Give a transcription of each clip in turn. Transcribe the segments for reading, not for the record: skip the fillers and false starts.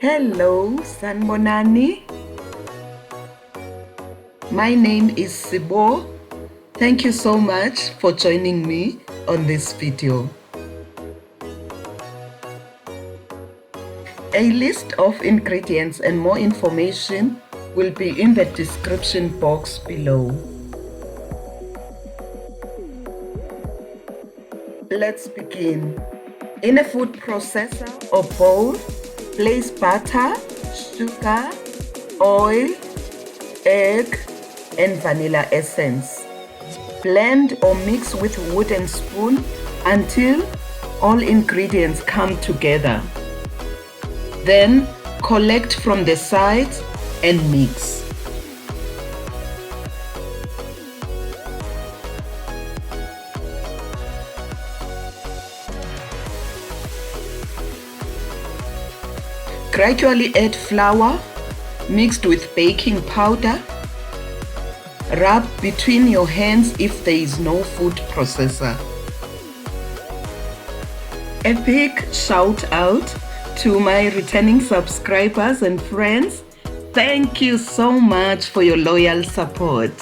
Hello, Sanbonani. My name is CBO. Thank you so much for joining me on this video. A list of ingredients and more information will be in the description box below. Let's begin. In a food processor or bowl, place butter, sugar, oil, egg, and vanilla essence. Blend or mix with a wooden spoon until all ingredients come together. Then collect from the sides and mix. Gradually add flour mixed with baking powder. Rub between your hands if there is no food processor. A big shout out to my returning subscribers and friends. Thank you so much for your loyal support.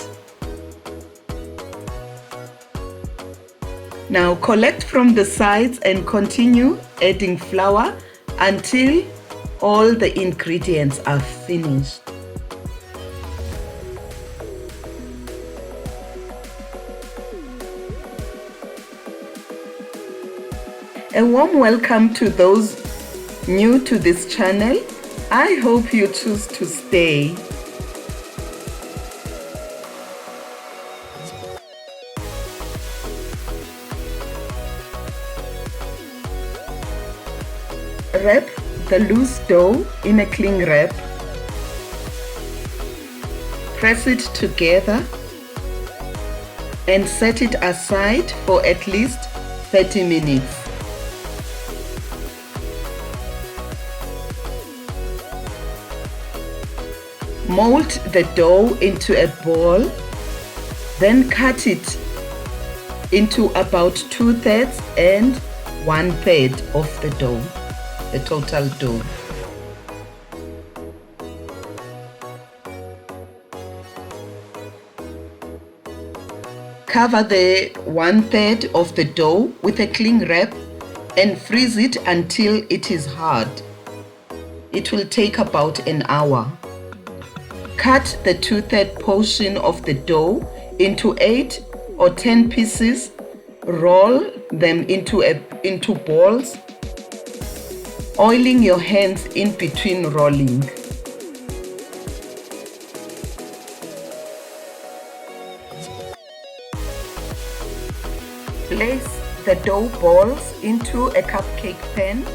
Now collect from the sides and continue adding flour until all the ingredients are finished. A warm welcome to those new to this channel. I hope you choose to stay. Wrap the loose dough in a cling wrap. Press it together and set it aside for at least 30 minutes. Mold the dough into a ball, then cut it into about 2/3 and 1/3 of the dough, the total dough. Cover the 1/3 of the dough with a cling wrap and freeze it until it is hard. It will take about an hour. Cut the 2/3 portion of the dough into 8 or 10 pieces. Roll them into balls, oiling your hands in between rolling. Place the dough balls into a cupcake pan.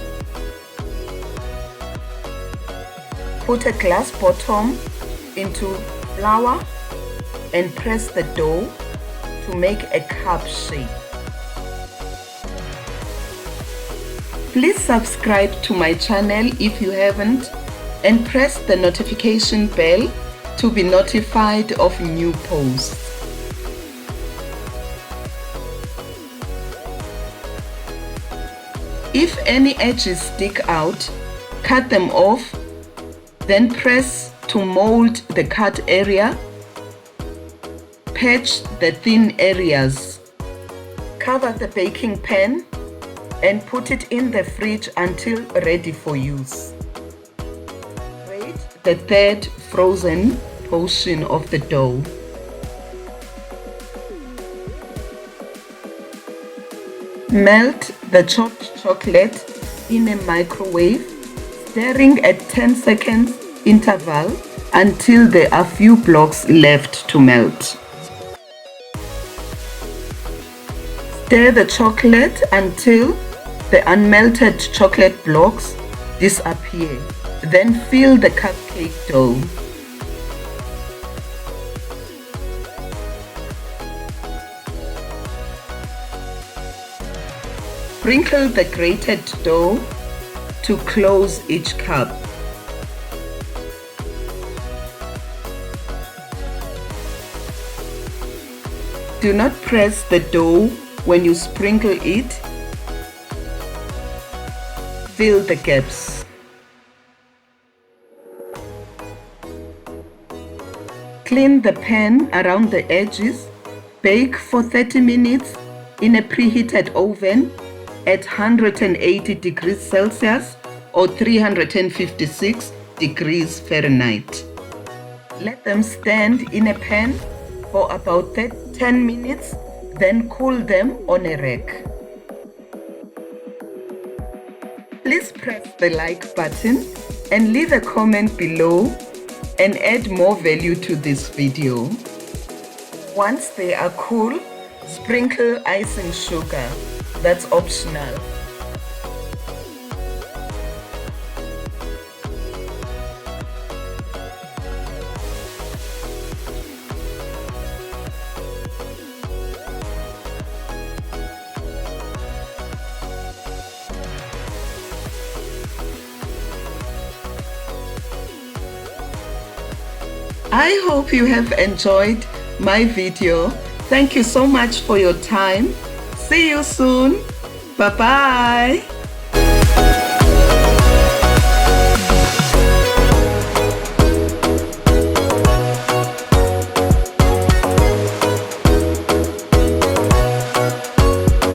Put a glass bottom into flour and press the dough to make a cup shape. Please subscribe to my channel if you haven't and press the notification bell to be notified of new posts. If any edges stick out, cut them off, then press to mold the cut area. Patch the thin areas. Cover the baking pan and put it in the fridge until ready for use. Grate the 3rd frozen portion of the dough. Melt the chopped chocolate in a microwave, stirring at 10 seconds interval until there are few blocks left to melt. Stir the chocolate until the unmelted chocolate blocks disappear. Then fill the cupcake dough. Sprinkle the grated dough to close each cup. Do not press the dough when you sprinkle it. Fill the gaps. Clean the pan around the edges. Bake for 30 minutes in a preheated oven at 180 degrees Celsius or 356 degrees Fahrenheit. Let them stand in a pan for about 10 minutes, then cool them on a rack. Please press the like button and leave a comment below and add more value to this video. Once they are cool, sprinkle icing sugar. That's optional. I hope you have enjoyed my video. Thank you so much for your time. See you soon. Bye-bye.